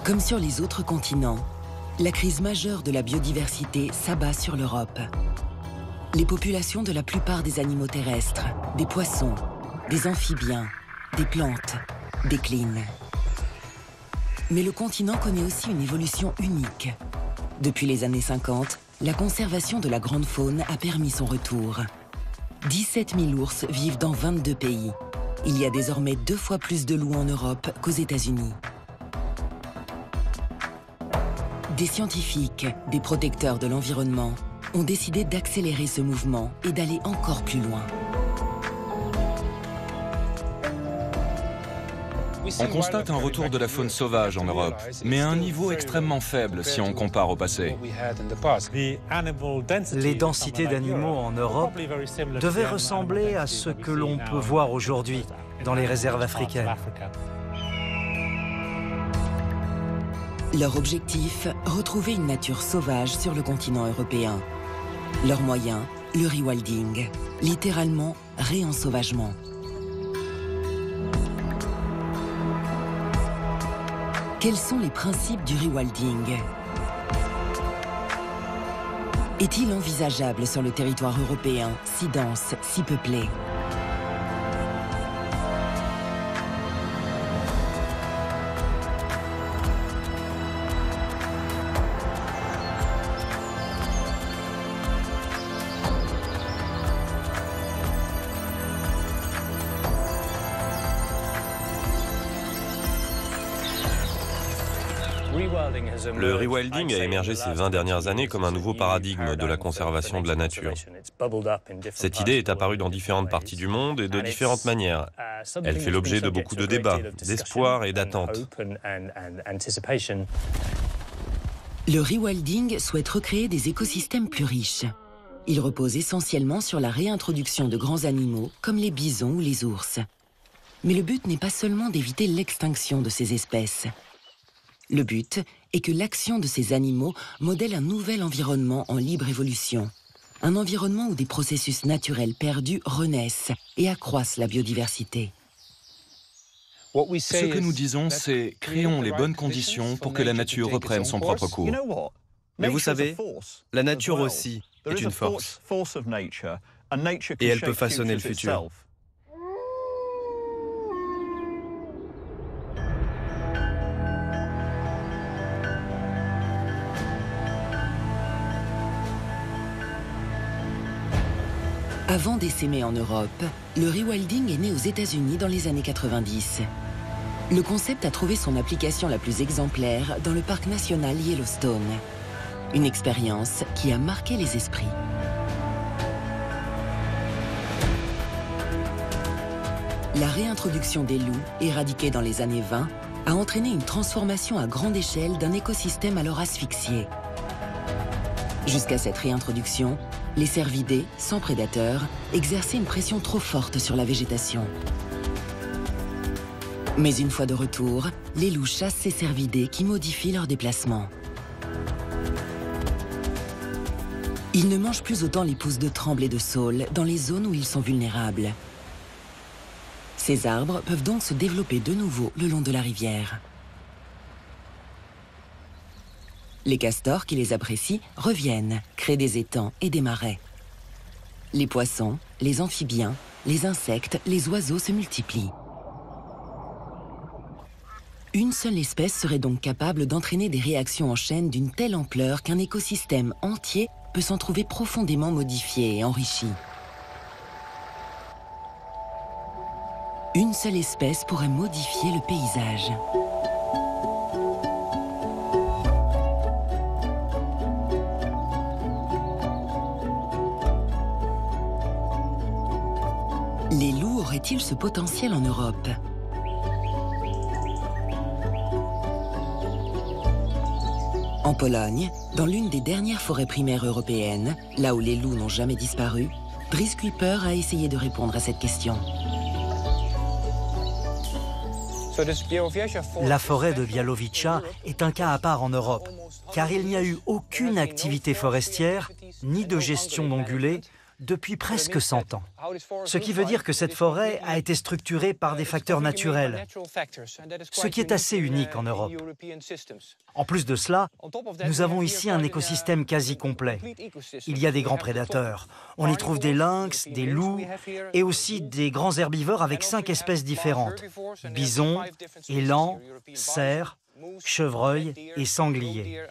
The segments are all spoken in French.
Comme sur les autres continents, la crise majeure de la biodiversité s'abat sur l'Europe. Les populations de la plupart des animaux terrestres, des poissons, des amphibiens, des plantes, déclinent. Mais le continent connaît aussi une évolution unique. Depuis les années 50, la conservation de la grande faune a permis son retour. 17 000 ours vivent dans 22 pays. Il y a désormais 2 fois plus de loups en Europe qu'aux États-Unis. Des scientifiques, des protecteurs de l'environnement, ont décidé d'accélérer ce mouvement et d'aller encore plus loin. On constate un retour de la faune sauvage en Europe, mais à un niveau extrêmement faible si on compare au passé. Les densités d'animaux en Europe devaient ressembler à ce que l'on peut voir aujourd'hui dans les réserves africaines. Leur objectif, retrouver une nature sauvage sur le continent européen. Leur moyen, le rewilding, littéralement réensauvagement. Quels sont les principes du rewilding? Est-il envisageable sur le territoire européen, si dense, si peuplé? Le rewilding a émergé ces 20 dernières années comme un nouveau paradigme de la conservation de la nature. Cette idée est apparue dans différentes parties du monde et de différentes manières. Elle fait l'objet de beaucoup de débats, d'espoirs et d'attentes. Le rewilding souhaite recréer des écosystèmes plus riches. Il repose essentiellement sur la réintroduction de grands animaux comme les bisons ou les ours. Mais le but n'est pas seulement d'éviter l'extinction de ces espèces. Le but est que l'action de ces animaux modèle un nouvel environnement en libre évolution. Un environnement où des processus naturels perdus renaissent et accroissent la biodiversité. Ce que nous disons, c'est créons les bonnes conditions pour que la nature reprenne son propre cours. Mais vous savez, la nature aussi est une force. Et elle peut façonner le futur. Avant d'essaimer en Europe, le rewilding est né aux États-Unis dans les années 90. Le concept a trouvé son application la plus exemplaire dans le parc national Yellowstone. Une expérience qui a marqué les esprits. La réintroduction des loups, éradiqués dans les années 20, a entraîné une transformation à grande échelle d'un écosystème alors asphyxié. Jusqu'à cette réintroduction, les cervidés, sans prédateurs, exerçaient une pression trop forte sur la végétation. Mais une fois de retour, les loups chassent ces cervidés qui modifient leur déplacement. Ils ne mangent plus autant les pousses de tremble et de saule dans les zones où ils sont vulnérables. Ces arbres peuvent donc se développer de nouveau le long de la rivière. Les castors qui les apprécient reviennent, créent des étangs et des marais. Les poissons, les amphibiens, les insectes, les oiseaux se multiplient. Une seule espèce serait donc capable d'entraîner des réactions en chaîne d'une telle ampleur qu'un écosystème entier peut s'en trouver profondément modifié et enrichi. Une seule espèce pourrait modifier le paysage. Les loups auraient-ils ce potentiel en Europe? En Pologne, dans l'une des dernières forêts primaires européennes, là où les loups n'ont jamais disparu, Dries Kuiper a essayé de répondre à cette question. La forêt de Białowieża est un cas à part en Europe, car il n'y a eu aucune activité forestière, ni de gestion d'ongulés, depuis presque 100 ans. Ce qui veut dire que cette forêt a été structurée par des facteurs naturels, ce qui est assez unique en Europe. En plus de cela, nous avons ici un écosystème quasi complet. Il y a des grands prédateurs. On y trouve des lynx, des loups et aussi des grands herbivores avec 5 espèces différentes: bisons, élans, cerfs, chevreuils et sangliers.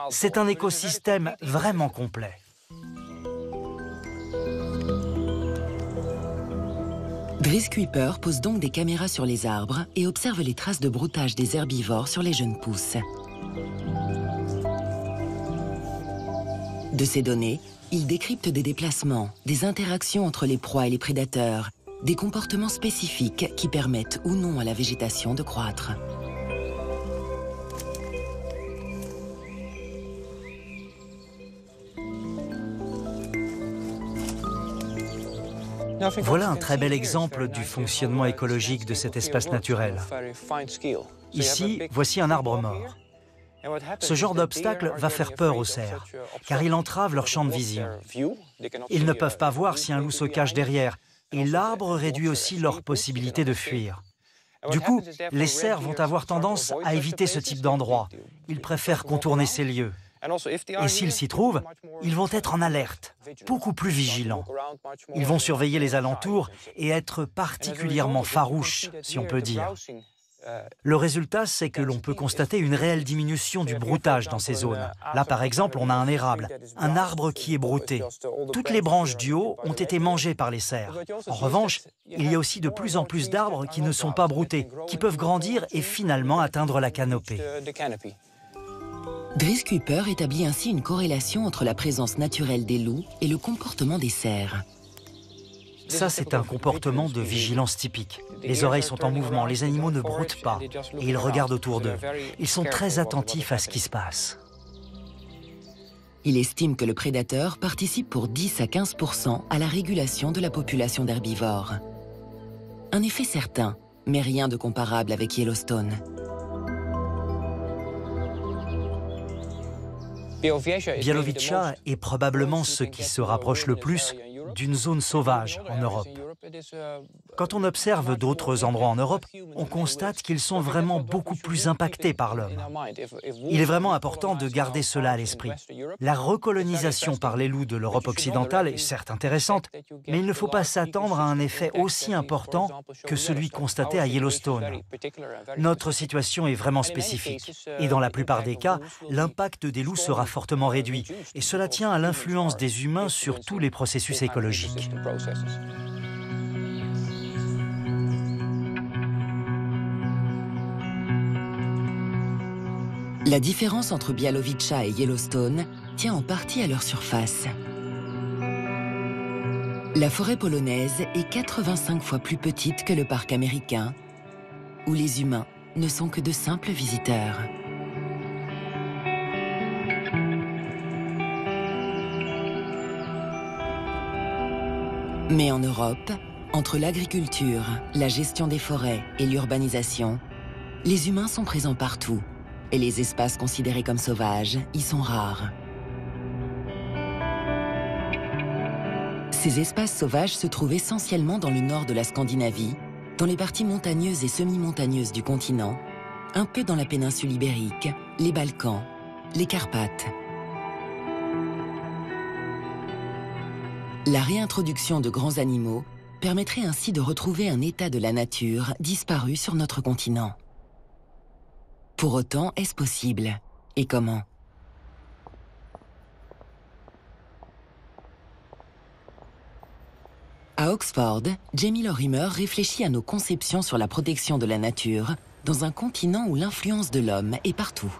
C'est un écosystème vraiment complet. Driss Kuiper pose donc des caméras sur les arbres et observe les traces de broutage des herbivores sur les jeunes pousses. De ces données, il décrypte des déplacements, des interactions entre les proies et les prédateurs, des comportements spécifiques qui permettent ou non à la végétation de croître. Voilà un très bel exemple du fonctionnement écologique de cet espace naturel. Ici, voici un arbre mort. Ce genre d'obstacle va faire peur aux cerfs, car il entrave leur champ de vision. Ils ne peuvent pas voir si un loup se cache derrière, et l'arbre réduit aussi leur possibilité de fuir. Du coup, les cerfs vont avoir tendance à éviter ce type d'endroit. Ils préfèrent contourner ces lieux. Et s'ils s'y trouvent, ils vont être en alerte, beaucoup plus vigilants. Ils vont surveiller les alentours et être particulièrement farouches, si on peut dire. Le résultat, c'est que l'on peut constater une réelle diminution du broutage dans ces zones. Là, par exemple, on a un érable, un arbre qui est brouté. Toutes les branches du haut ont été mangées par les cerfs. En revanche, il y a aussi de plus en plus d'arbres qui ne sont pas broutés, qui peuvent grandir et finalement atteindre la canopée. Driss Kuiper établit ainsi une corrélation entre la présence naturelle des loups et le comportement des cerfs. Ça, c'est un comportement de vigilance typique. Les oreilles sont en mouvement, les animaux ne broutent pas et ils regardent autour d'eux. Ils sont très attentifs à ce qui se passe. Il estime que le prédateur participe pour 10 à 15% à la régulation de la population d'herbivores. Un effet certain, mais rien de comparable avec Yellowstone. Białowieża est probablement ce qui se rapproche le plus d'une zone sauvage en Europe. Quand on observe d'autres endroits en Europe, on constate qu'ils sont vraiment beaucoup plus impactés par l'homme. Il est vraiment important de garder cela à l'esprit. La recolonisation par les loups de l'Europe occidentale est certes intéressante, mais il ne faut pas s'attendre à un effet aussi important que celui constaté à Yellowstone. Notre situation est vraiment spécifique, et dans la plupart des cas, l'impact des loups sera fortement réduit, et cela tient à l'influence des humains sur tous les processus écologiques. La différence entre Białowieża et Yellowstone tient en partie à leur surface. La forêt polonaise est 85 fois plus petite que le parc américain, où les humains ne sont que de simples visiteurs. Mais en Europe, entre l'agriculture, la gestion des forêts et l'urbanisation, les humains sont présents partout. Et les espaces considérés comme sauvages y sont rares. Ces espaces sauvages se trouvent essentiellement dans le nord de la Scandinavie, dans les parties montagneuses et semi-montagneuses du continent, un peu dans la péninsule ibérique, les Balkans, les Carpates. La réintroduction de grands animaux permettrait ainsi de retrouver un état de la nature disparu sur notre continent. Pour autant, est-ce possible? Et comment? À Oxford, Jamie Lorimer réfléchit à nos conceptions sur la protection de la nature dans un continent où l'influence de l'homme est partout.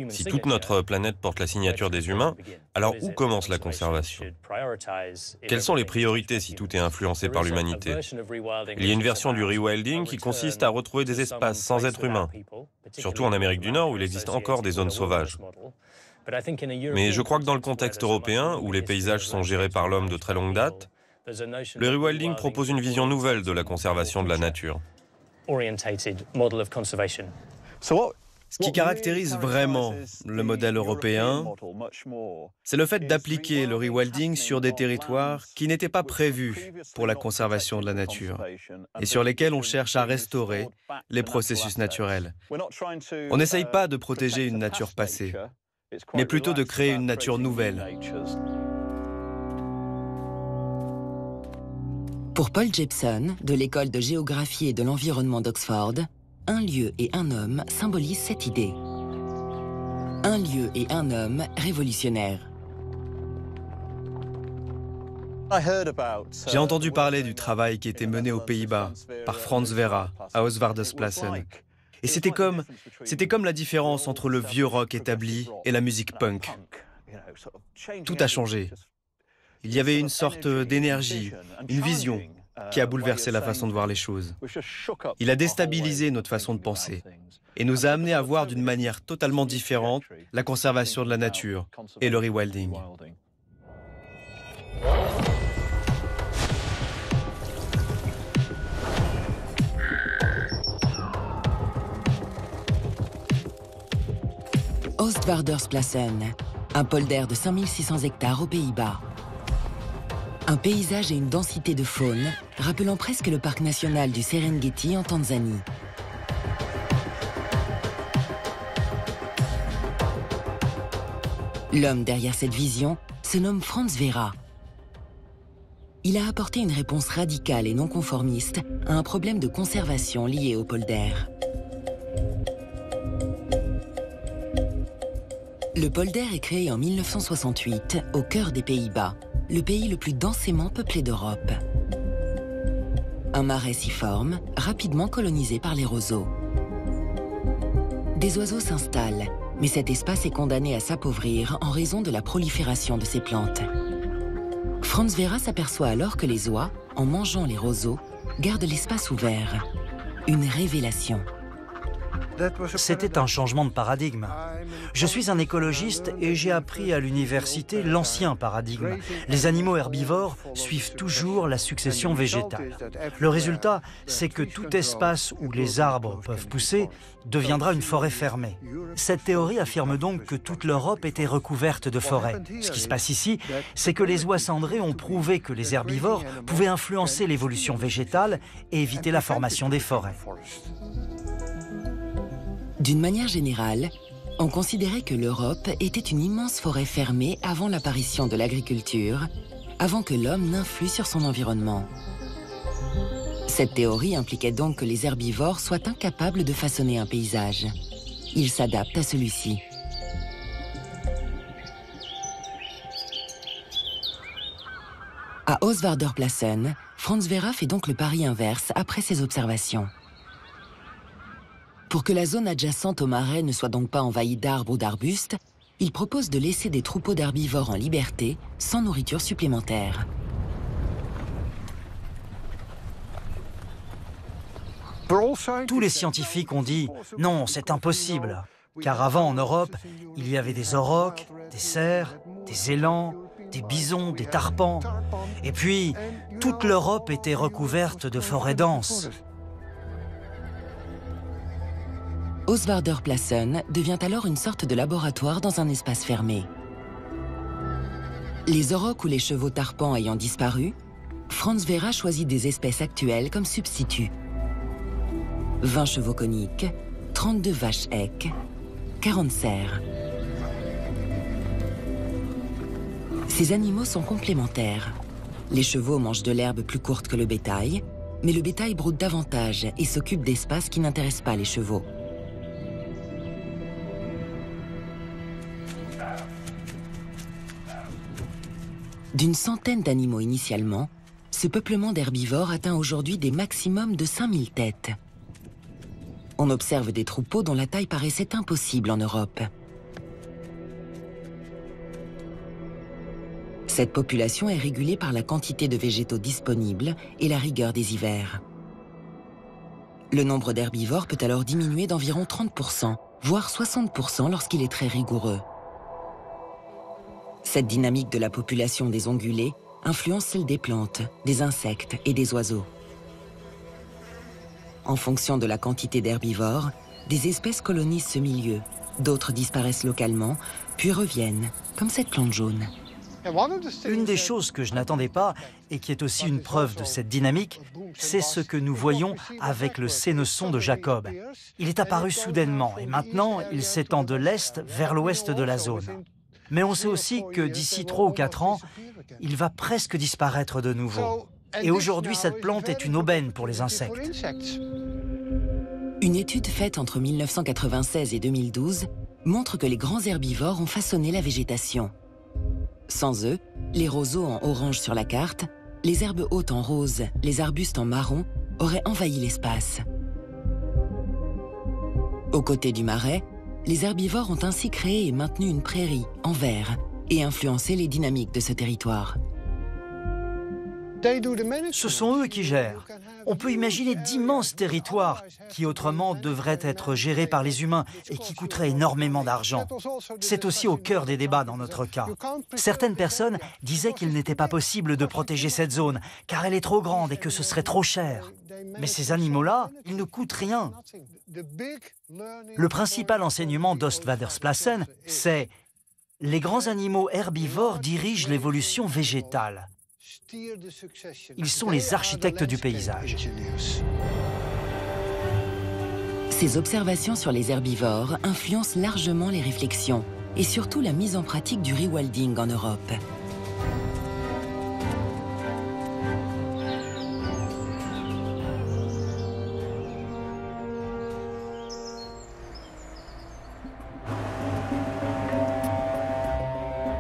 Si toute notre planète porte la signature des humains, alors où commence la conservation? Quelles sont les priorités si tout est influencé par l'humanité? Il y a une version du rewilding qui consiste à retrouver des espaces sans êtres humains, surtout en Amérique du Nord où il existe encore des zones sauvages. Mais je crois que dans le contexte européen, où les paysages sont gérés par l'homme de très longue date, le rewilding propose une vision nouvelle de la conservation de la nature. Ce qui caractérise vraiment le modèle européen, c'est le fait d'appliquer le rewilding sur des territoires qui n'étaient pas prévus pour la conservation de la nature et sur lesquels on cherche à restaurer les processus naturels. On n'essaye pas de protéger une nature passée, mais plutôt de créer une nature nouvelle. Pour Paul Jepson, de l'école de géographie et de l'environnement d'Oxford, un lieu et un homme symbolisent cette idée. Un lieu et un homme révolutionnaires. J'ai entendu parler du travail qui était mené aux Pays-Bas par Franz Vera à Osvaardesplassen. Et c'était comme la différence entre le vieux rock établi et la musique punk. Tout a changé. Il y avait une sorte d'énergie, une vision qui a bouleversé la façon de voir les choses. Il a déstabilisé notre façon de penser et nous a amené à voir d'une manière totalement différente la conservation de la nature et le rewilding. Oostvaardersplassen, un polder de 5600 hectares aux Pays-Bas. Un paysage et une densité de faune rappelant presque le parc national du Serengeti en Tanzanie. L'homme derrière cette vision se nomme Franz Vera. Il a apporté une réponse radicale et non conformiste à un problème de conservation lié au polder. Le polder est créé en 1968 au cœur des Pays-Bas, le pays le plus densément peuplé d'Europe. Un marais s'y forme, rapidement colonisé par les roseaux. Des oiseaux s'installent, mais cet espace est condamné à s'appauvrir en raison de la prolifération de ces plantes. Franz Vera s'aperçoit alors que les oies, en mangeant les roseaux, gardent l'espace ouvert. Une révélation. C'était un changement de paradigme. Je suis un écologiste et j'ai appris à l'université l'ancien paradigme. Les animaux herbivores suivent toujours la succession végétale. Le résultat, c'est que tout espace où les arbres peuvent pousser deviendra une forêt fermée. Cette théorie affirme donc que toute l'Europe était recouverte de forêts. Ce qui se passe ici, c'est que les oies cendrées ont prouvé que les herbivores pouvaient influencer l'évolution végétale et éviter la formation des forêts. D'une manière générale, on considérait que l'Europe était une immense forêt fermée avant l'apparition de l'agriculture, avant que l'homme n'influe sur son environnement. Cette théorie impliquait donc que les herbivores soient incapables de façonner un paysage. Ils s'adaptent à celui-ci. À Oostvaardersplassen, Franz Vera fait donc le pari inverse après ses observations. Pour que la zone adjacente au marais ne soit donc pas envahie d'arbres ou d'arbustes, il propose de laisser des troupeaux d'herbivores en liberté, sans nourriture supplémentaire. Tous les scientifiques ont dit « non, c'est impossible ». Car avant, en Europe, il y avait des aurochs, des cerfs, des élans, des bisons, des tarpans. Et puis, toute l'Europe était recouverte de forêts denses. Oostvaardersplassen devient alors une sorte de laboratoire dans un espace fermé. Les aurochs ou les chevaux tarpans ayant disparu, Franz Vera choisit des espèces actuelles comme substituts. 20 chevaux coniques, 32 vaches eques, 40 cerfs. Ces animaux sont complémentaires. Les chevaux mangent de l'herbe plus courte que le bétail, mais le bétail broude davantage et s'occupe d'espaces qui n'intéressent pas les chevaux. D'une centaine d'animaux initialement, ce peuplement d'herbivores atteint aujourd'hui des maximums de 5000 têtes. On observe des troupeaux dont la taille paraissait impossible en Europe. Cette population est régulée par la quantité de végétaux disponibles et la rigueur des hivers. Le nombre d'herbivores peut alors diminuer d'environ 30%, voire 60% lorsqu'il est très rigoureux. Cette dynamique de la population des ongulés influence celle des plantes, des insectes et des oiseaux. En fonction de la quantité d'herbivores, des espèces colonisent ce milieu, d'autres disparaissent localement, puis reviennent, comme cette plante jaune. Une des choses que je n'attendais pas, et qui est aussi une preuve de cette dynamique, c'est ce que nous voyons avec le sénesson de Jacob. Il est apparu soudainement, et maintenant il s'étend de l'est vers l'ouest de la zone. Mais on sait aussi que d'ici 3 ou 4 ans, il va presque disparaître de nouveau. Et aujourd'hui, cette plante est une aubaine pour les insectes. Une étude faite entre 1996 et 2012 montre que les grands herbivores ont façonné la végétation. Sans eux, les roseaux en orange sur la carte, les herbes hautes en rose, les arbustes en marron auraient envahi l'espace. Aux côtés du marais, les herbivores ont ainsi créé et maintenu une prairie en vert et influencé les dynamiques de ce territoire. Ce sont eux qui gèrent. On peut imaginer d'immenses territoires qui autrement devraient être gérés par les humains et qui coûteraient énormément d'argent. C'est aussi au cœur des débats dans notre cas. Certaines personnes disaient qu'il n'était pas possible de protéger cette zone car elle est trop grande et que ce serait trop cher. Mais ces animaux-là, ils ne coûtent rien. Le principal enseignement d'Oostvaardersplassen, c'est « Les grands animaux herbivores dirigent l'évolution végétale ». Ils sont les architectes du paysage. Ces observations sur les herbivores influencent largement les réflexions et surtout la mise en pratique du rewilding en Europe.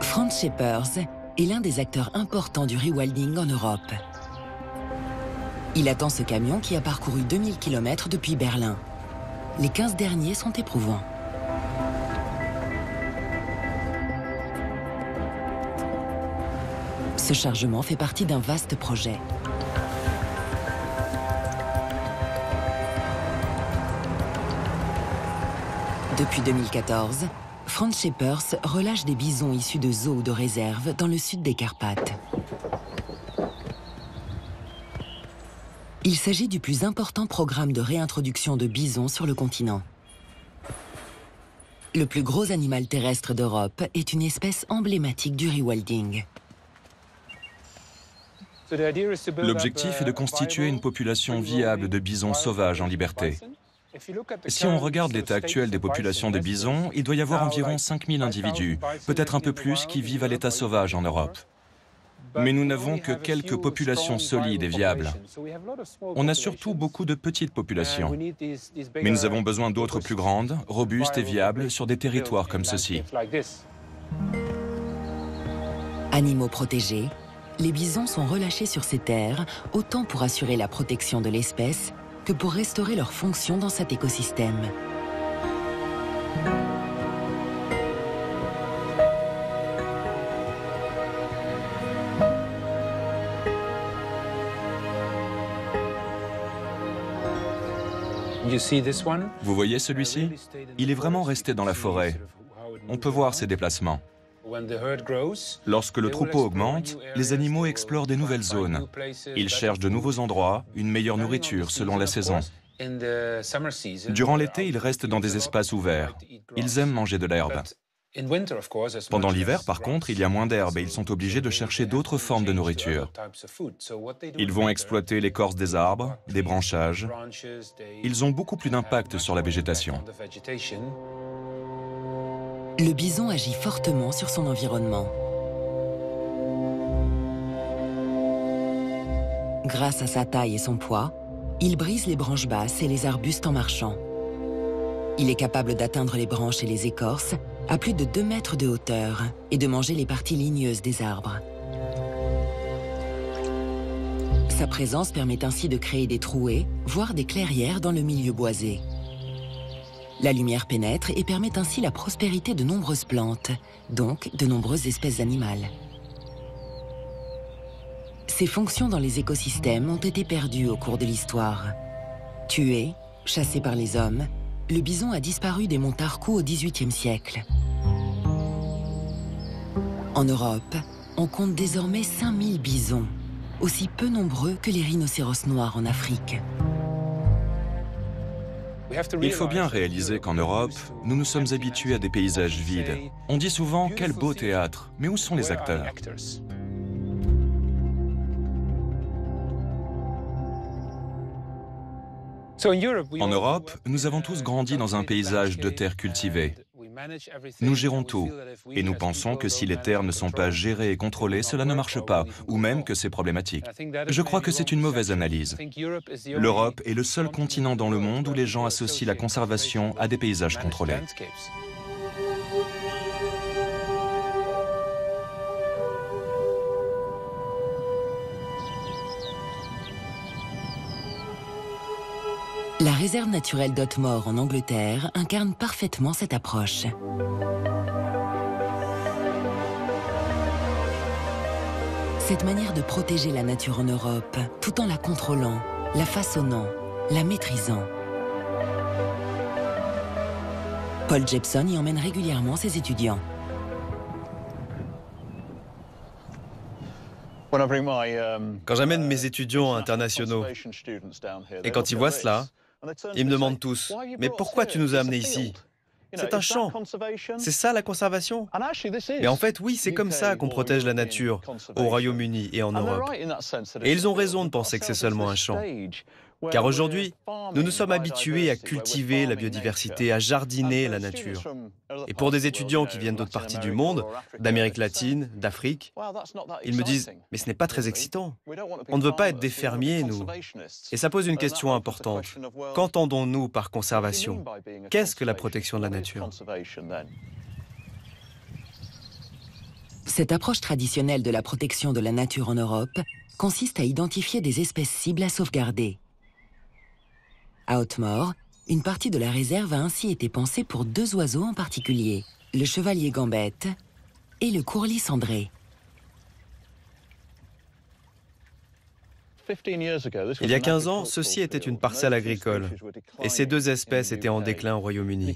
Franz Schepers est l'un des acteurs importants du rewilding en Europe. Il attend ce camion qui a parcouru 2000 km depuis Berlin. Les 15 derniers sont éprouvants. Ce chargement fait partie d'un vaste projet. Depuis 2014, Franz Schepers relâche des bisons issus de zoos de réserve dans le sud des Carpates. Il s'agit du plus important programme de réintroduction de bisons sur le continent. Le plus gros animal terrestre d'Europe est une espèce emblématique du rewilding. L'objectif est de constituer une population viable de bisons sauvages en liberté. Si on regarde l'état actuel des populations de bisons, il doit y avoir environ 5000 individus, peut-être un peu plus, qui vivent à l'état sauvage en Europe. Mais nous n'avons que quelques populations solides et viables. On a surtout beaucoup de petites populations. Mais nous avons besoin d'autres plus grandes, robustes et viables sur des territoires comme ceux-ci. Animaux protégés, les bisons sont relâchés sur ces terres, autant pour assurer la protection de l'espèce que pour restaurer leur fonction dans cet écosystème. Vous voyez celui-ci? Il est vraiment resté dans la forêt. On peut voir ses déplacements. Lorsque le troupeau augmente, les animaux explorent des nouvelles zones. Ils cherchent de nouveaux endroits, une meilleure nourriture selon la saison. Durant l'été, ils restent dans des espaces ouverts. Ils aiment manger de l'herbe. Pendant l'hiver, par contre, il y a moins d'herbe et ils sont obligés de chercher d'autres formes de nourriture. Ils vont exploiter l'écorce des arbres, des branchages. Ils ont beaucoup plus d'impact sur la végétation. Le bison agit fortement sur son environnement. Grâce à sa taille et son poids, il brise les branches basses et les arbustes en marchant. Il est capable d'atteindre les branches et les écorces à plus de 2 mètres de hauteur et de manger les parties ligneuses des arbres. Sa présence permet ainsi de créer des trouées, voire des clairières dans le milieu boisé. La lumière pénètre et permet ainsi la prospérité de nombreuses plantes, donc de nombreuses espèces animales. Ses fonctions dans les écosystèmes ont été perdues au cours de l'histoire. Tué, chassé par les hommes, le bison a disparu des monts Tarkou au XVIIIe siècle. En Europe, on compte désormais 5000 bisons, aussi peu nombreux que les rhinocéros noirs en Afrique. Il faut bien réaliser qu'en Europe, nous nous sommes habitués à des paysages vides. On dit souvent « quel beau théâtre », mais où sont les acteurs? En Europe, nous avons tous grandi dans un paysage de terres cultivées. Nous gérons tout, et nous pensons que si les terres ne sont pas gérées et contrôlées, cela ne marche pas, ou même que c'est problématique. Je crois que c'est une mauvaise analyse. L'Europe est le seul continent dans le monde où les gens associent la conservation à des paysages contrôlés. La réserve naturelle d'Otmore en Angleterre incarne parfaitement cette approche. Cette manière de protéger la nature en Europe, tout en la contrôlant, la façonnant, la maîtrisant. Paul Jepson y emmène régulièrement ses étudiants. Quand j'amène mes étudiants internationaux, et quand ils voient cela, ils me demandent tous, « Mais pourquoi tu nous as amenés ici ? C'est un champ. C'est ça la conservation ?» Mais en fait, oui, c'est comme ça qu'on protège la nature au Royaume-Uni et en Europe. Et ils ont raison de penser que c'est seulement un champ. Car aujourd'hui, nous nous sommes habitués à cultiver la biodiversité, à jardiner la nature. Et pour des étudiants qui viennent d'autres parties du monde, d'Amérique latine, d'Afrique, ils me disent « Mais ce n'est pas très excitant. On ne veut pas être des fermiers, nous. » Et ça pose une question importante. Qu'entendons-nous par conservation? Qu'est-ce que la protection de la nature? Cette approche traditionnelle de la protection de la nature en Europe consiste à identifier des espèces cibles à sauvegarder. À Otmore, une partie de la réserve a ainsi été pensée pour deux oiseaux en particulier, le chevalier gambette et le courlis cendré. Il y a 15 ans, ceci était une parcelle agricole, et ces deux espèces étaient en déclin au Royaume-Uni.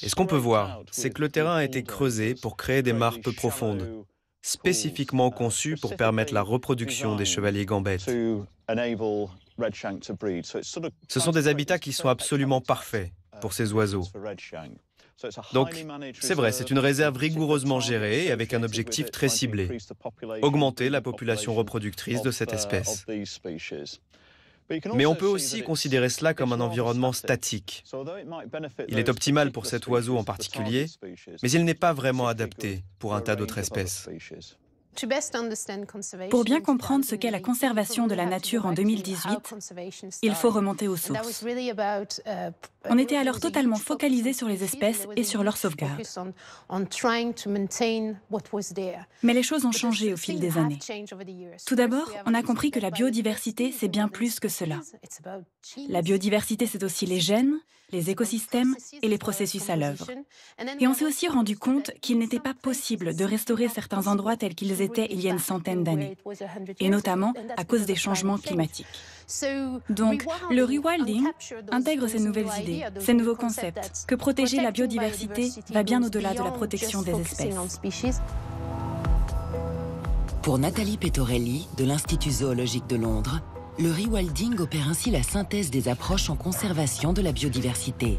Et ce qu'on peut voir, c'est que le terrain a été creusé pour créer des mares peu profondes, spécifiquement conçues pour permettre la reproduction des chevaliers gambettes. Ce sont des habitats qui sont absolument parfaits pour ces oiseaux. Donc, c'est vrai, c'est une réserve rigoureusement gérée et avec un objectif très ciblé, augmenter la population reproductrice de cette espèce. Mais on peut aussi considérer cela comme un environnement statique. Il est optimal pour cet oiseau en particulier, mais il n'est pas vraiment adapté pour un tas d'autres espèces. Pour bien comprendre ce qu'est la conservation de la nature en 2018, il faut remonter aux sources. On était alors totalement focalisé sur les espèces et sur leur sauvegarde. Mais les choses ont changé au fil des années. Tout d'abord, on a compris que la biodiversité, c'est bien plus que cela. La biodiversité, c'est aussi les gènes, les écosystèmes et les processus à l'œuvre. Et on s'est aussi rendu compte qu'il n'était pas possible de restaurer certains endroits tels qu'ils étaient il y a une centaine d'années, et notamment à cause des changements climatiques. Donc, le rewilding intègre ces nouvelles idées, ces nouveaux concepts, que protéger la biodiversité va bien au-delà de la protection des espèces. Pour Nathalie Petorelli, de l'Institut zoologique de Londres, le rewilding opère ainsi la synthèse des approches en conservation de la biodiversité.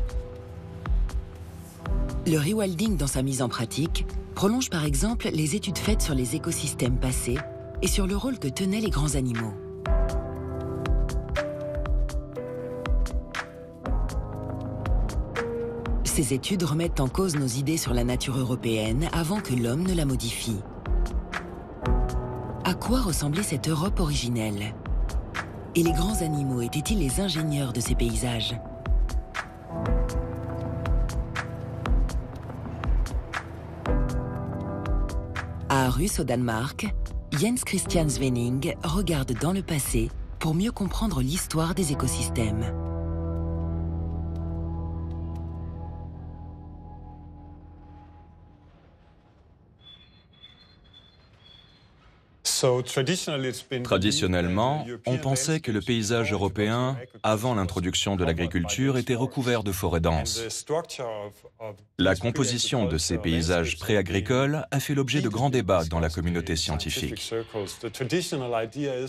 Le rewilding, dans sa mise en pratique, prolonge par exemple les études faites sur les écosystèmes passés et sur le rôle que tenaient les grands animaux. Ces études remettent en cause nos idées sur la nature européenne avant que l'homme ne la modifie. À quoi ressemblait cette Europe originelle ? Et les grands animaux étaient-ils les ingénieurs de ces paysages ? À Aarhus, au Danemark, Jens Christian Svenning regarde dans le passé pour mieux comprendre l'histoire des écosystèmes. Traditionnellement, on pensait que le paysage européen, avant l'introduction de l'agriculture, était recouvert de forêts denses. La composition de ces paysages pré-agricoles a fait l'objet de grands débats dans la communauté scientifique.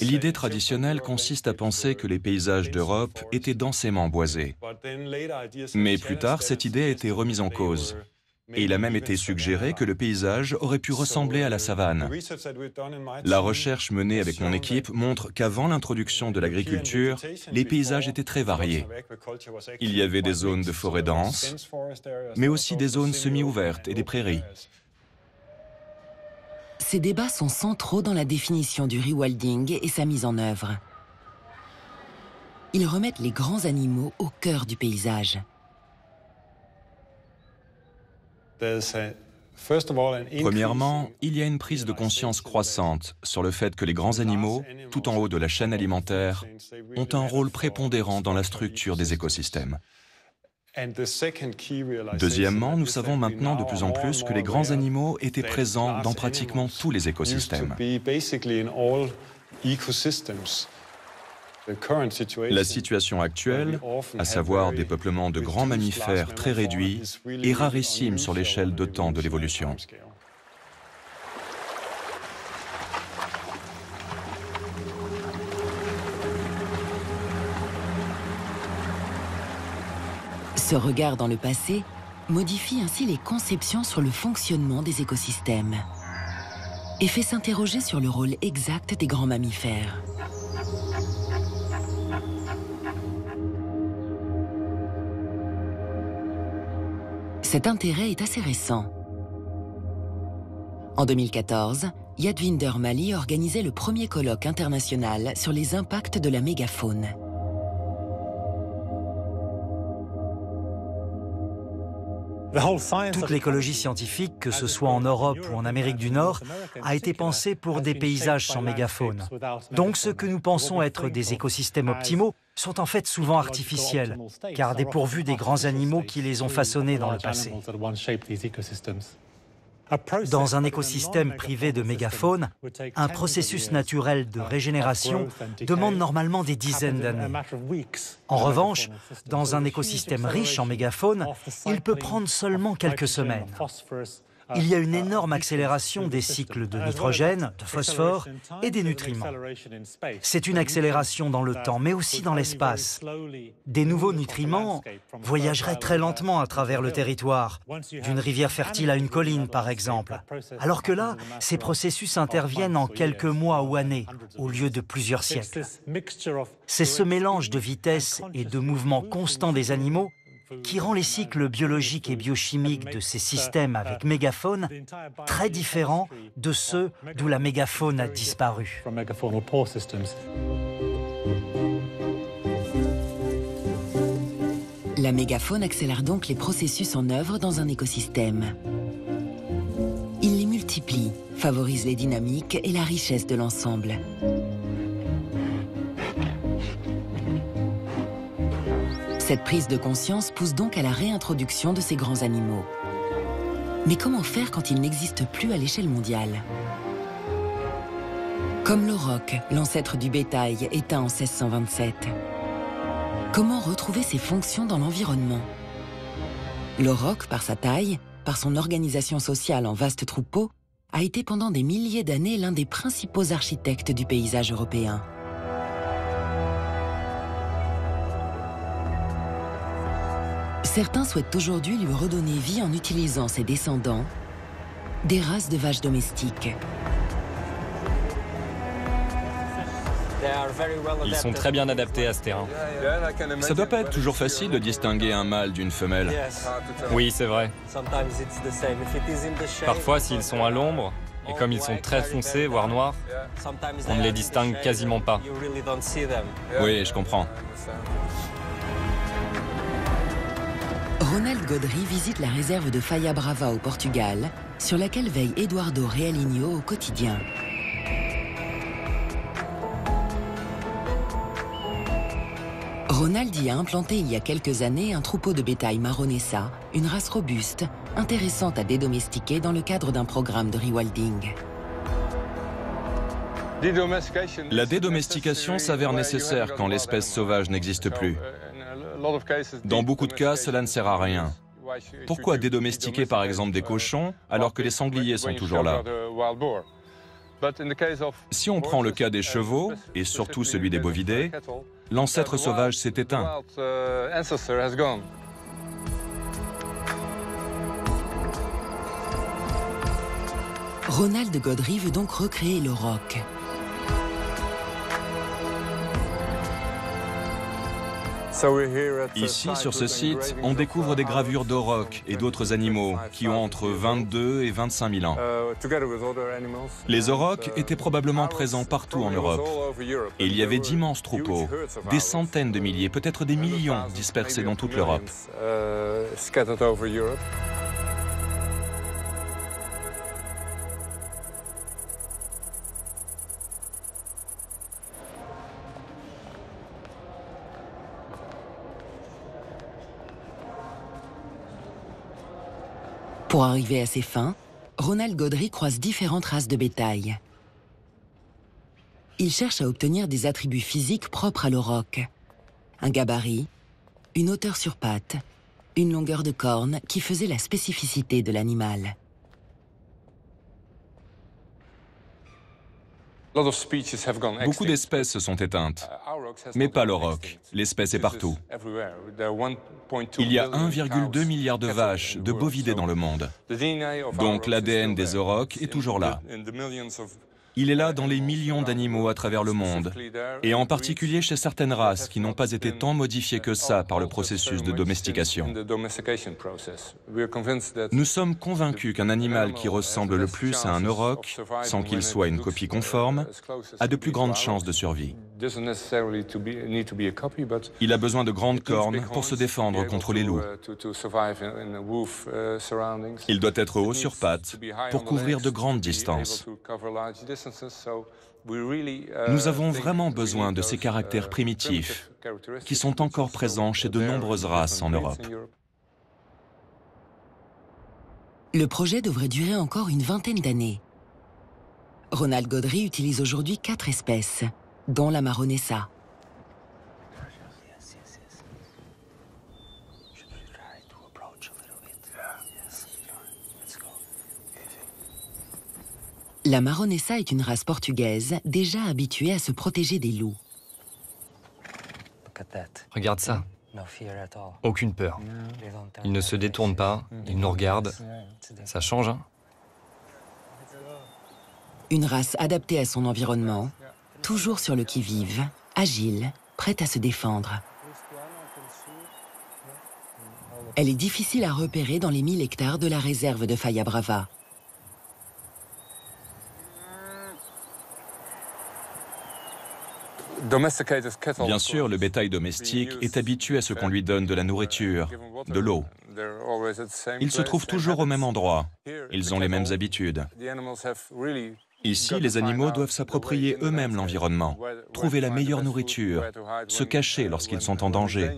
L'idée traditionnelle consiste à penser que les paysages d'Europe étaient densément boisés. Mais plus tard, cette idée a été remise en cause. Et il a même été suggéré que le paysage aurait pu ressembler à la savane. La recherche menée avec mon équipe montre qu'avant l'introduction de l'agriculture, les paysages étaient très variés. Il y avait des zones de forêt dense, mais aussi des zones semi-ouvertes et des prairies. Ces débats sont centraux dans la définition du rewilding et sa mise en œuvre. Ils remettent les grands animaux au cœur du paysage. Premièrement, il y a une prise de conscience croissante sur le fait que les grands animaux, tout en haut de la chaîne alimentaire, ont un rôle prépondérant dans la structure des écosystèmes. Deuxièmement, nous savons maintenant de plus en plus que les grands animaux étaient présents dans pratiquement tous les écosystèmes. La situation actuelle, à savoir des peuplements de grands mammifères très réduits, est rarissime sur l'échelle de temps de l'évolution. Ce regard dans le passé modifie ainsi les conceptions sur le fonctionnement des écosystèmes et fait s'interroger sur le rôle exact des grands mammifères. Cet intérêt est assez récent. En 2014, Yadvinder Mali organisait le premier colloque international sur les impacts de la mégafaune. Toute l'écologie scientifique, que ce soit en Europe ou en Amérique du Nord, a été pensée pour des paysages sans mégafaune. Donc ce que nous pensons être des écosystèmes optimaux sont en fait souvent artificiels, car dépourvus des grands animaux qui les ont façonnés dans le passé. Dans un écosystème privé de mégafaune, un processus naturel de régénération demande normalement des dizaines d'années. En revanche, dans un écosystème riche en mégafaune, il peut prendre seulement quelques semaines. Il y a une énorme accélération des cycles de nitrogène, de phosphore et des nutriments. C'est une accélération dans le temps, mais aussi dans l'espace. Des nouveaux nutriments voyageraient très lentement à travers le territoire, d'une rivière fertile à une colline par exemple. Alors que là, ces processus interviennent en quelques mois ou années, au lieu de plusieurs siècles. C'est ce mélange de vitesse et de mouvement constant des animaux qui rend les cycles biologiques et biochimiques de ces systèmes avec mégafaune très différents de ceux d'où la mégafaune a disparu. La mégafaune accélère donc les processus en œuvre dans un écosystème. Il les multiplie, favorise les dynamiques et la richesse de l'ensemble. Cette prise de conscience pousse donc à la réintroduction de ces grands animaux. Mais comment faire quand ils n'existent plus à l'échelle mondiale? Comme l'auroch, l'ancêtre du bétail, éteint en 1627. Comment retrouver ses fonctions dans l'environnement? L'auroch, par sa taille, par son organisation sociale en vastes troupeaux, a été pendant des milliers d'années l'un des principaux architectes du paysage européen. Certains souhaitent aujourd'hui lui redonner vie en utilisant ses descendants, des races de vaches domestiques. Ils sont très bien adaptés à ce terrain. Ça doit pas être toujours facile de distinguer un mâle d'une femelle. Oui, c'est vrai. Parfois, s'ils sont à l'ombre, et comme ils sont très foncés, voire noirs, on ne les distingue quasiment pas. Oui, je comprends. Ronald Godry visite la réserve de Faia Brava au Portugal, sur laquelle veille Eduardo Realinho au quotidien. Ronald y a implanté il y a quelques années un troupeau de bétail marronessa, une race robuste, intéressante à dédomestiquer dans le cadre d'un programme de rewilding. La dédomestication s'avère nécessaire quand l'espèce sauvage n'existe plus. Dans beaucoup de cas, cela ne sert à rien. Pourquoi dédomestiquer par exemple des cochons alors que les sangliers sont toujours là? Si on prend le cas des chevaux, et surtout celui des bovidés, l'ancêtre sauvage s'est éteint. Ronald Godry veut donc recréer le roc. Ici, sur ce site, on découvre des gravures d'aurochs et d'autres animaux qui ont entre 22 et 25 000 ans. Les aurochs étaient probablement présents partout en Europe. Et il y avait d'immenses troupeaux, des centaines de milliers, peut-être des millions dispersés dans toute l'Europe. Pour arriver à ses fins, Ronald Godry croise différentes races de bétail. Il cherche à obtenir des attributs physiques propres à l'auroch. Un gabarit, une hauteur sur pattes, une longueur de corne qui faisait la spécificité de l'animal. Beaucoup d'espèces se sont éteintes, mais pas l'auroch. L'espèce est partout. Il y a 1,2 milliard de vaches, de bovidés dans le monde. Donc l'ADN des aurochs est toujours là. Il est là dans les millions d'animaux à travers le monde, et en particulier chez certaines races qui n'ont pas été tant modifiées que ça par le processus de domestication. Nous sommes convaincus qu'un animal qui ressemble le plus à un auroch, sans qu'il soit une copie conforme, a de plus grandes chances de survie. Il a besoin de grandes cornes pour se défendre contre les loups. Il doit être haut sur pattes pour couvrir de grandes distances. Nous avons vraiment besoin de ces caractères primitifs qui sont encore présents chez de nombreuses races en Europe. Le projet devrait durer encore une vingtaine d'années. Ronald Godry utilise aujourd'hui 4 espèces, dont la Marronessa. La Marronessa est une race portugaise déjà habituée à se protéger des loups. Regarde ça. Aucune peur. Ils ne se détournent pas, ils nous regardent. Ça change, hein? Une race adaptée à son environnement, toujours sur le qui-vive, agile, prête à se défendre. Elle est difficile à repérer dans les 1000 hectares de la réserve de Faia Brava. Bien sûr, le bétail domestique est habitué à ce qu'on lui donne de la nourriture, de l'eau. Ils se trouvent toujours au même endroit. Ils ont les mêmes habitudes. Ici, les animaux doivent s'approprier eux-mêmes l'environnement, trouver la meilleure nourriture, se cacher lorsqu'ils sont en danger.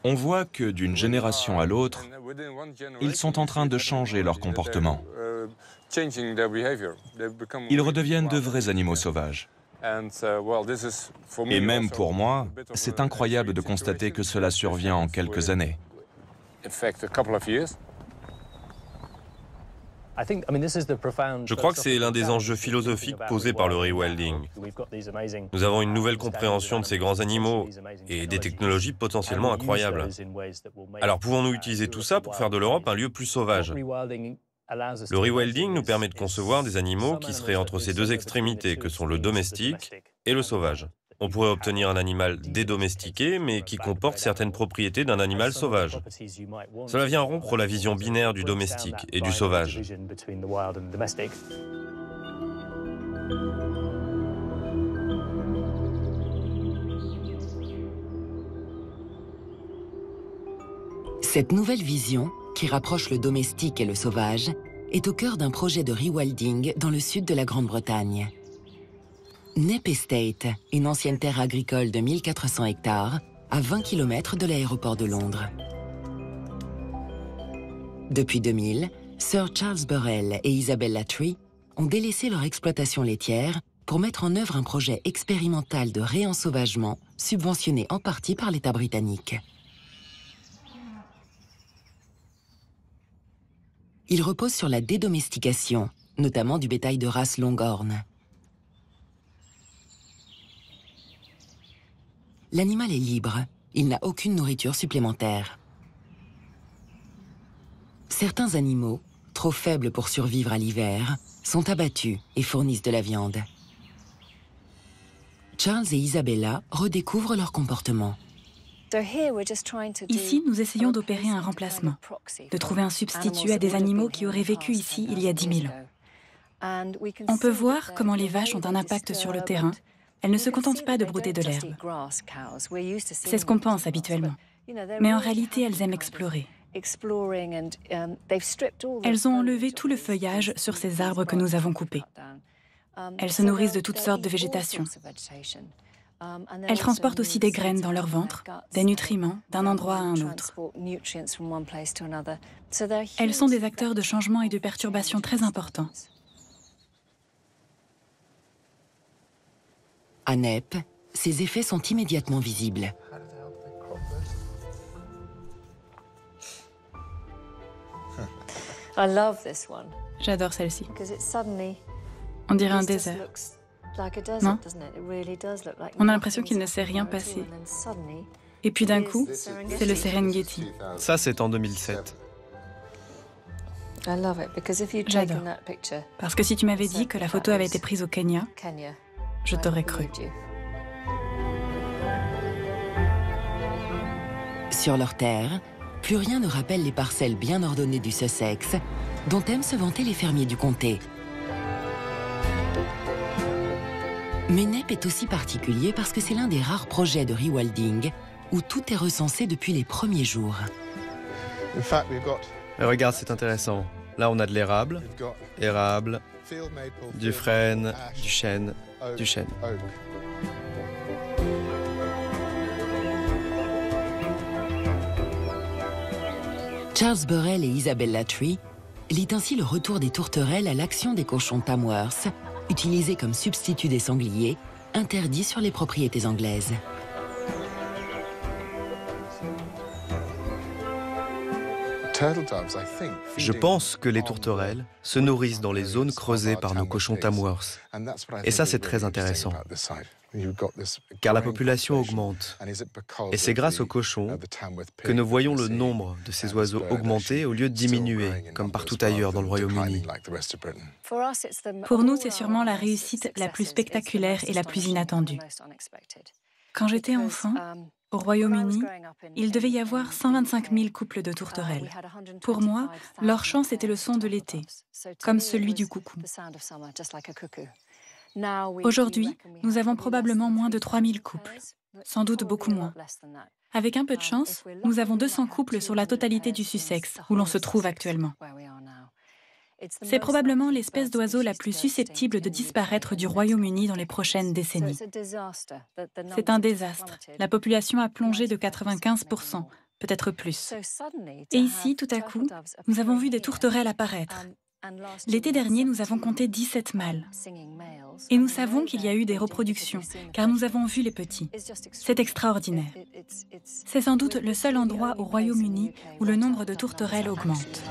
On voit que d'une génération à l'autre, ils sont en train de changer leur comportement. Ils redeviennent de vrais animaux sauvages. Et même pour moi, c'est incroyable de constater que cela survient en quelques années. Je crois que c'est l'un des enjeux philosophiques posés par le rewilding. Nous avons une nouvelle compréhension de ces grands animaux et des technologies potentiellement incroyables. Alors pouvons-nous utiliser tout ça pour faire de l'Europe un lieu plus sauvage? Le rewilding nous permet de concevoir des animaux qui seraient entre ces deux extrémités que sont le domestique et le sauvage. On pourrait obtenir un animal dédomestiqué, mais qui comporte certaines propriétés d'un animal sauvage. Cela vient rompre la vision binaire du domestique et du sauvage. Cette nouvelle vision, qui rapproche le domestique et le sauvage, est au cœur d'un projet de rewilding dans le sud de la Grande-Bretagne. Knepp Estate, une ancienne terre agricole de 1400 hectares, à 20 km de l'aéroport de Londres. Depuis 2000, Sir Charles Burrell et Isabella Tree ont délaissé leur exploitation laitière pour mettre en œuvre un projet expérimental de réensauvagement subventionné en partie par l'État britannique. Il repose sur la dédomestication, notamment du bétail de race Longhorn. L'animal est libre, il n'a aucune nourriture supplémentaire. Certains animaux, trop faibles pour survivre à l'hiver, sont abattus et fournissent de la viande. Charles et Isabella redécouvrent leur comportement. Ici, nous essayons d'opérer un remplacement, de trouver un substitut à des animaux qui auraient vécu ici il y a 10 000 ans. On peut voir comment les vaches ont un impact sur le terrain. Elles ne se contentent pas de brouter de l'herbe. C'est ce qu'on pense habituellement. Mais en réalité, elles aiment explorer. Elles ont enlevé tout le feuillage sur ces arbres que nous avons coupés. Elles se nourrissent de toutes sortes de végétation. Elles transportent aussi des graines dans leur ventre, des nutriments d'un endroit à un autre. Elles sont des acteurs de changement et de perturbations très importants. À Nepp, ces effets sont immédiatement visibles. J'adore celle-ci. On dirait un désert. Non? On a l'impression qu'il ne s'est rien passé. Et puis d'un coup, c'est le Serengeti. Ça, c'est en 2007. J'adore. Parce que si tu m'avais dit que la photo avait été prise au Kenya, je t'aurais cru. Sur leur terre, plus rien ne rappelle les parcelles bien ordonnées du Sussex, dont aiment se vanter les fermiers du comté. Mais Nepp est aussi particulier parce que c'est l'un des rares projets de rewilding où tout est recensé depuis les premiers jours. Mais regarde, c'est intéressant. Là, on a de l'érable, du frêne, du chêne, du chêne. Charles Burrell et Isabella Tree lient ainsi le retour des tourterelles à l'action des cochons Tamworth, utilisés comme substitut des sangliers, interdits sur les propriétés anglaises. Je pense que les tourterelles se nourrissent dans les zones creusées par nos cochons Tamworth. Et ça, c'est très intéressant. Car la population augmente. Et c'est grâce aux cochons que nous voyons le nombre de ces oiseaux augmenter au lieu de diminuer, comme partout ailleurs dans le Royaume-Uni. Pour nous, c'est sûrement la réussite la plus spectaculaire et la plus inattendue. Quand j'étais enfant, au Royaume-Uni, il devait y avoir 125 000 couples de tourterelles. Pour moi, leur chant, c'était le son de l'été, comme celui du coucou. Aujourd'hui, nous avons probablement moins de 3 000 couples, sans doute beaucoup moins. Avec un peu de chance, nous avons 200 couples sur la totalité du Sussex, où l'on se trouve actuellement. C'est probablement l'espèce d'oiseau la plus susceptible de disparaître du Royaume-Uni dans les prochaines décennies. C'est un désastre. La population a plongé de 95%, peut-être plus. Et ici, tout à coup, nous avons vu des tourterelles apparaître. L'été dernier, nous avons compté 17 mâles. Et nous savons qu'il y a eu des reproductions, car nous avons vu les petits. C'est extraordinaire. C'est sans doute le seul endroit au Royaume-Uni où le nombre de tourterelles augmente.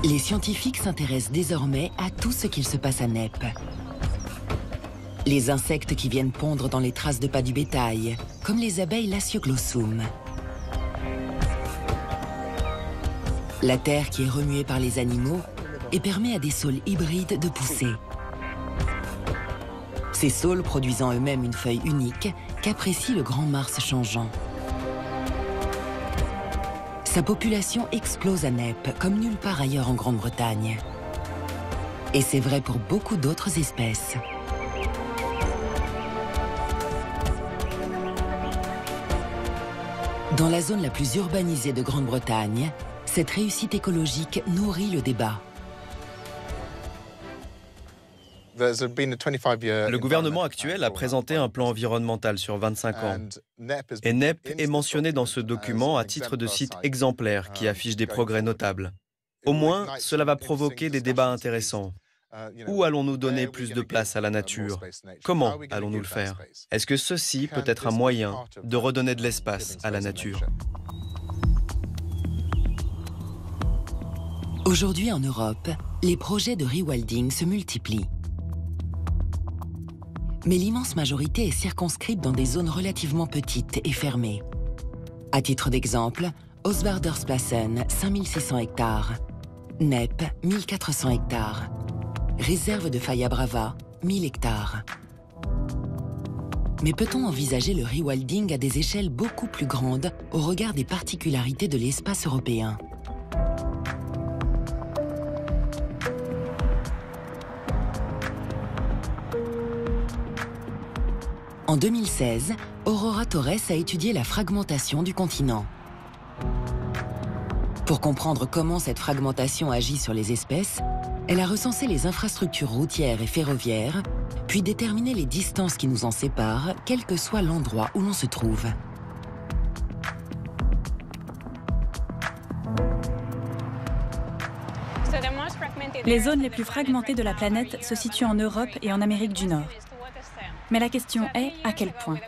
Les scientifiques s'intéressent désormais à tout ce qu'il se passe à Nepp. Les insectes qui viennent pondre dans les traces de pas du bétail, comme les abeilles Lasioglossum. La terre qui est remuée par les animaux et permet à des saules hybrides de pousser. Ces saules produisant eux-mêmes une feuille unique qu'apprécie le grand Mars changeant. Sa population explose à Nepp comme nulle part ailleurs en Grande-Bretagne. Et c'est vrai pour beaucoup d'autres espèces. Dans la zone la plus urbanisée de Grande-Bretagne, cette réussite écologique nourrit le débat. Le gouvernement actuel a présenté un plan environnemental sur 25 ans. Et NEP est mentionné dans ce document à titre de site exemplaire qui affiche des progrès notables. Au moins, cela va provoquer des débats intéressants. Où allons-nous donner plus de place à la nature? Comment allons-nous le faire? Est-ce que ceci peut être un moyen de redonner de l'espace à la nature? Aujourd'hui en Europe, les projets de rewilding se multiplient. Mais l'immense majorité est circonscrite dans des zones relativement petites et fermées. À titre d'exemple, Osvardersplassen, 5600 hectares, NEP, 1400 hectares, réserve de Faya Brava, 1000 hectares. Mais peut-on envisager le rewilding à des échelles beaucoup plus grandes au regard des particularités de l'espace européen? En 2016, Aurora Torres a étudié la fragmentation du continent. Pour comprendre comment cette fragmentation agit sur les espèces, elle a recensé les infrastructures routières et ferroviaires, puis déterminé les distances qui nous en séparent, quel que soit l'endroit où l'on se trouve. Les zones les plus fragmentées de la planète se situent en Europe et en Amérique du Nord. Mais la question est, à quel point?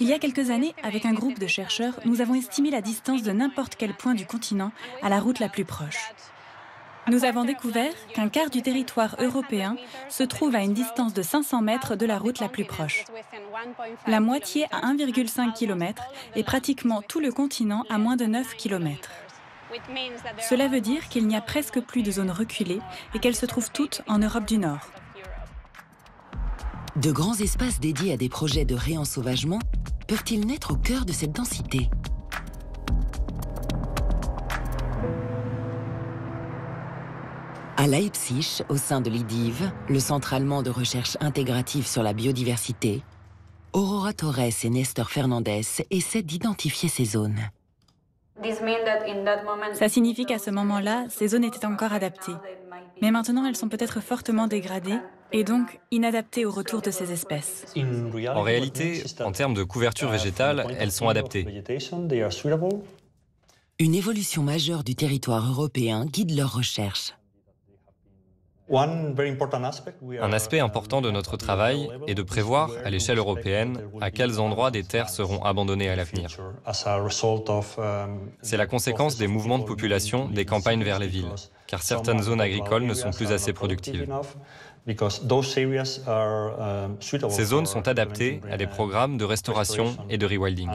Il y a quelques années, avec un groupe de chercheurs, nous avons estimé la distance de n'importe quel point du continent à la route la plus proche. Nous avons découvert qu'un quart du territoire européen se trouve à une distance de 500 mètres de la route la plus proche. La moitié à 1,5 km et pratiquement tout le continent à moins de 9 km. Cela veut dire qu'il n'y a presque plus de zones reculées et qu'elles se trouvent toutes en Europe du Nord. De grands espaces dédiés à des projets de réensauvagement peuvent-ils naître au cœur de cette densité? À Leipzig, au sein de l'IDIV, le Centre allemand de recherche intégrative sur la biodiversité, Aurora Torres et Nestor Fernandez essaient d'identifier ces zones. Ça signifie qu'à ce moment-là, ces zones étaient encore adaptées. Mais maintenant, elles sont peut-être fortement dégradées et donc inadaptées au retour de ces espèces. En réalité, en termes de couverture végétale, elles sont adaptées. Une évolution majeure du territoire européen guide leurs recherches. Un aspect important de notre travail est de prévoir, à l'échelle européenne, à quels endroits des terres seront abandonnées à l'avenir. C'est la conséquence des mouvements de population des campagnes vers les villes, car certaines zones agricoles ne sont plus assez productives. Ces zones sont adaptées à des programmes de restauration et de rewilding.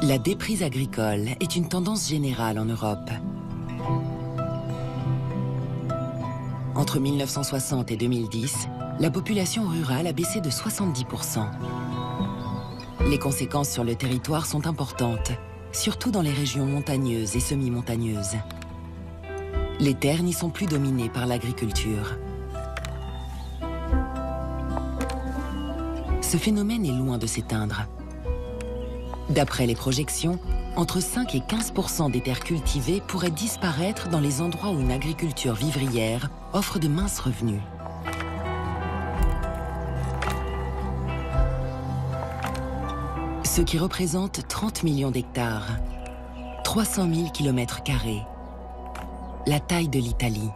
La déprise agricole est une tendance générale en Europe. Entre 1960 et 2010, la population rurale a baissé de 70%. Les conséquences sur le territoire sont importantes, surtout dans les régions montagneuses et semi-montagneuses. Les terres n'y sont plus dominées par l'agriculture. Ce phénomène est loin de s'éteindre. D'après les projections, entre 5 et 15% des terres cultivées pourraient disparaître dans les endroits où une agriculture vivrière offre de minces revenus. Ce qui représente 30 millions d'hectares, 300 000 km², la taille de l'Italie.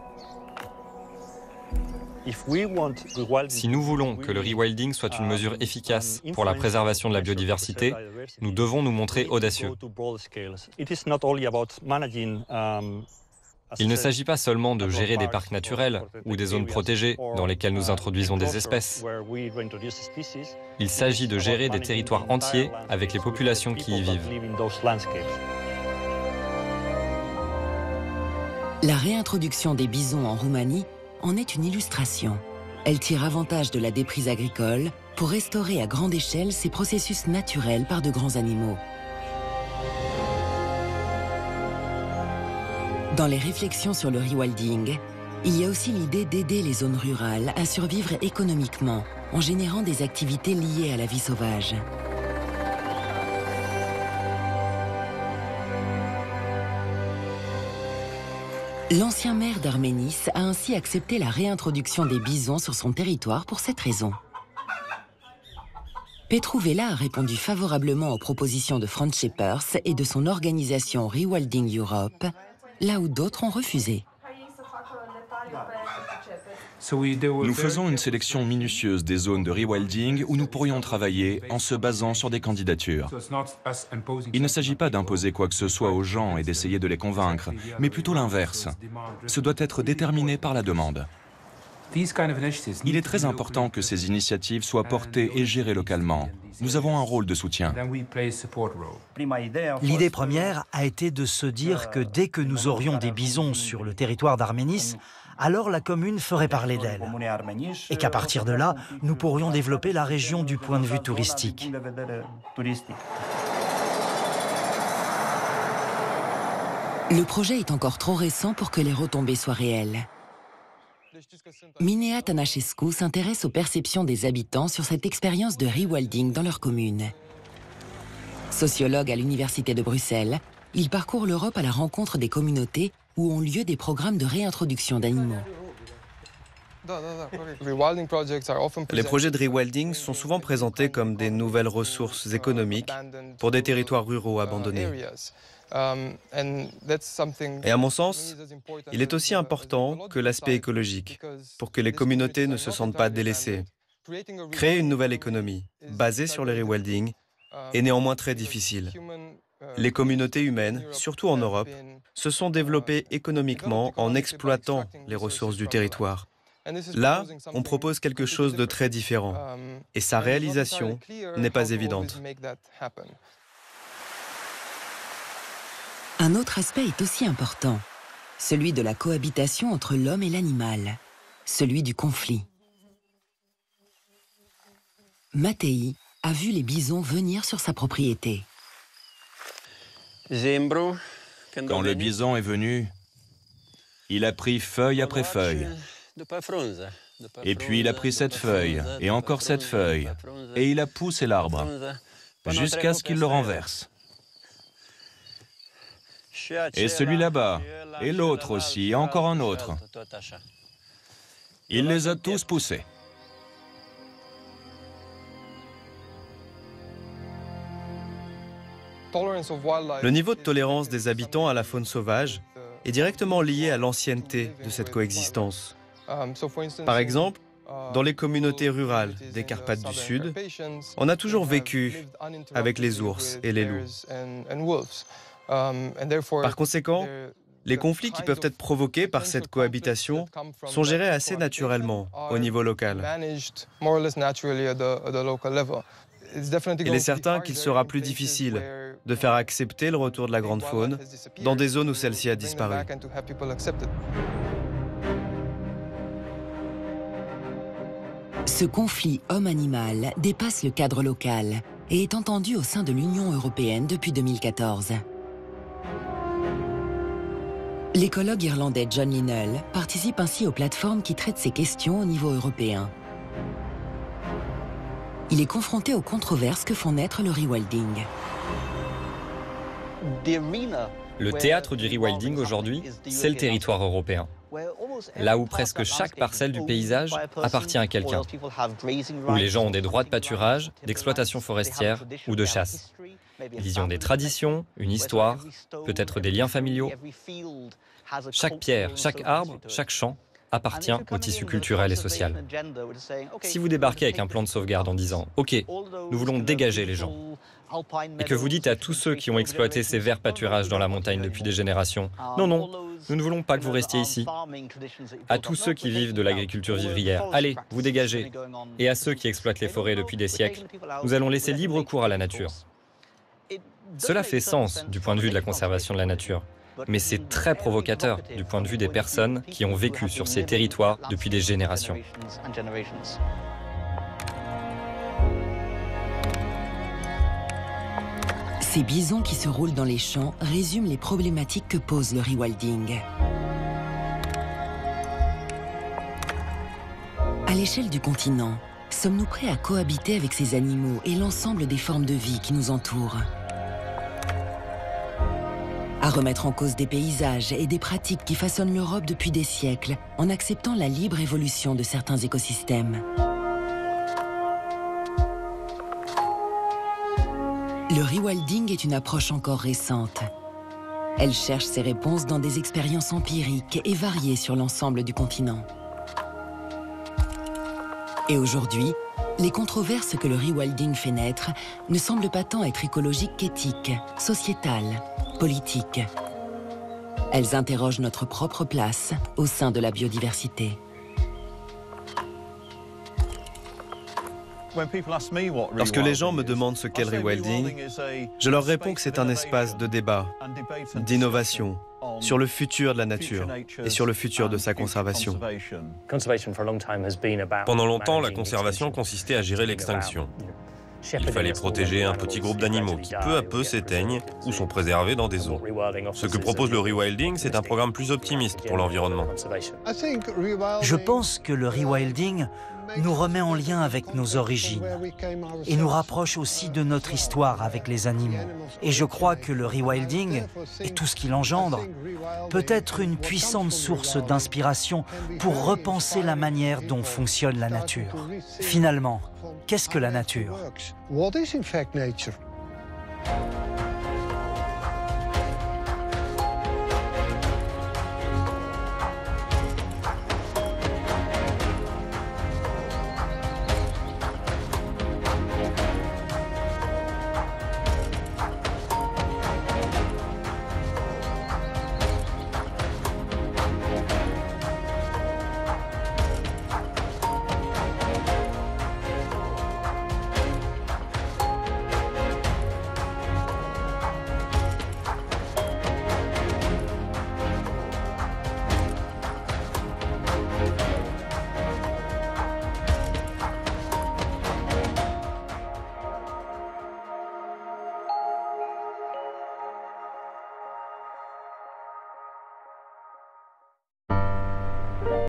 Si nous voulons que le rewilding soit une mesure efficace pour la préservation de la biodiversité, nous devons nous montrer audacieux. Il ne s'agit pas seulement de gérer des parcs naturels ou des zones protégées dans lesquelles nous introduisons des espèces. Il s'agit de gérer des territoires entiers avec les populations qui y vivent. La réintroduction des bisons en Roumanie en est une illustration. Elle tire avantage de la déprise agricole pour restaurer à grande échelle ces processus naturels par de grands animaux. Dans les réflexions sur le rewilding, il y a aussi l'idée d'aider les zones rurales à survivre économiquement en générant des activités liées à la vie sauvage. L'ancien maire d'Arménis a ainsi accepté la réintroduction des bisons sur son territoire pour cette raison. Petru Vela a répondu favorablement aux propositions de Franz Schepers et de son organisation Rewilding Europe, là où d'autres ont refusé. Nous faisons une sélection minutieuse des zones de rewilding où nous pourrions travailler en se basant sur des candidatures. Il ne s'agit pas d'imposer quoi que ce soit aux gens et d'essayer de les convaincre, mais plutôt l'inverse. Ce doit être déterminé par la demande. Il est très important que ces initiatives soient portées et gérées localement. Nous avons un rôle de soutien. L'idée première a été de se dire que dès que nous aurions des bisons sur le territoire d'Arménis, alors la commune ferait parler d'elle. Et qu'à partir de là, nous pourrions développer la région du point de vue touristique. Le projet est encore trop récent pour que les retombées soient réelles. Minea Tănășescu s'intéresse aux perceptions des habitants sur cette expérience de rewilding dans leur commune. Sociologue à l'Université de Bruxelles, il parcourt l'Europe à la rencontre des communautés où ont lieu des programmes de réintroduction d'animaux. Les projets de rewilding sont souvent présentés comme des nouvelles ressources économiques pour des territoires ruraux abandonnés. Et à mon sens, il est aussi important que l'aspect écologique, pour que les communautés ne se sentent pas délaissées. Créer une nouvelle économie, basée sur le rewilding, est néanmoins très difficile. Les communautés humaines, surtout en Europe, se sont développées économiquement en exploitant les ressources du territoire. Là, on propose quelque chose de très différent, et sa réalisation n'est pas évidente. Un autre aspect est aussi important, celui de la cohabitation entre l'homme et l'animal, celui du conflit. Mattei a vu les bisons venir sur sa propriété. Quand le bison est venu, il a pris feuille après feuille. Et puis il a pris cette feuille, et encore cette feuille, et il a poussé l'arbre, jusqu'à ce qu'il le renverse. Et celui là-bas, et l'autre aussi, et encore un autre. Il les a tous poussés. Le niveau de tolérance des habitants à la faune sauvage est directement lié à l'ancienneté de cette coexistence. Par exemple, dans les communautés rurales des Carpates du Sud, on a toujours vécu avec les ours et les loups. Par conséquent, les conflits qui peuvent être provoqués par cette cohabitation sont gérés assez naturellement au niveau local. Il est certain qu'il sera plus difficile de faire accepter le retour de la grande faune dans des zones où celle-ci a disparu. Ce conflit homme-animal dépasse le cadre local et est entendu au sein de l'Union européenne depuis 2014. L'écologue irlandais John Linnell participe ainsi aux plateformes qui traitent ces questions au niveau européen. Il est confronté aux controverses que font naître le rewilding. Le théâtre du rewilding aujourd'hui, c'est le territoire européen. Là où presque chaque parcelle du paysage appartient à quelqu'un. Où les gens ont des droits de pâturage, d'exploitation forestière ou de chasse. Ils y ont des traditions, une histoire, peut-être des liens familiaux. Chaque pierre, chaque arbre, chaque champ appartient au tissu culturel et social. Si vous débarquez avec un plan de sauvegarde en disant « Ok, nous voulons dégager les gens », et que vous dites à tous ceux qui ont exploité ces verts pâturages dans la montagne depuis des générations « Non, non, nous ne voulons pas que vous restiez ici », à tous ceux qui vivent de l'agriculture vivrière « Allez, vous dégagez », et à ceux qui exploitent les forêts depuis des siècles, nous allons laisser libre cours à la nature. Cela fait sens du point de vue de la conservation de la nature. Mais c'est très provocateur du point de vue des personnes qui ont vécu sur ces territoires depuis des générations. Ces bisons qui se roulent dans les champs résument les problématiques que pose le rewilding. À l'échelle du continent, sommes-nous prêts à cohabiter avec ces animaux et l'ensemble des formes de vie qui nous entourent ? à remettre en cause des paysages et des pratiques qui façonnent l'Europe depuis des siècles, en acceptant la libre évolution de certains écosystèmes. Le rewilding est une approche encore récente. Elle cherche ses réponses dans des expériences empiriques et variées sur l'ensemble du continent. Et aujourd'hui, les controverses que le rewilding fait naître ne semblent pas tant être écologiques qu'éthiques, sociétales, politiques. Elles interrogent notre propre place au sein de la biodiversité. Lorsque les gens me demandent ce qu'est le rewilding, je leur réponds que c'est un espace de débat, d'innovation, sur le futur de la nature et sur le futur de sa conservation. Pendant longtemps, la conservation consistait à gérer l'extinction. Il fallait protéger un petit groupe d'animaux qui peu à peu s'éteignent ou sont préservés dans des zones. Ce que propose le rewilding, c'est un programme plus optimiste pour l'environnement. Je pense que le rewilding nous remet en lien avec nos origines et nous rapproche aussi de notre histoire avec les animaux. Et je crois que le rewilding et tout ce qu'il engendre peut être une puissante source d'inspiration pour repenser la manière dont fonctionne la nature. Finalement, qu'est-ce que la nature ?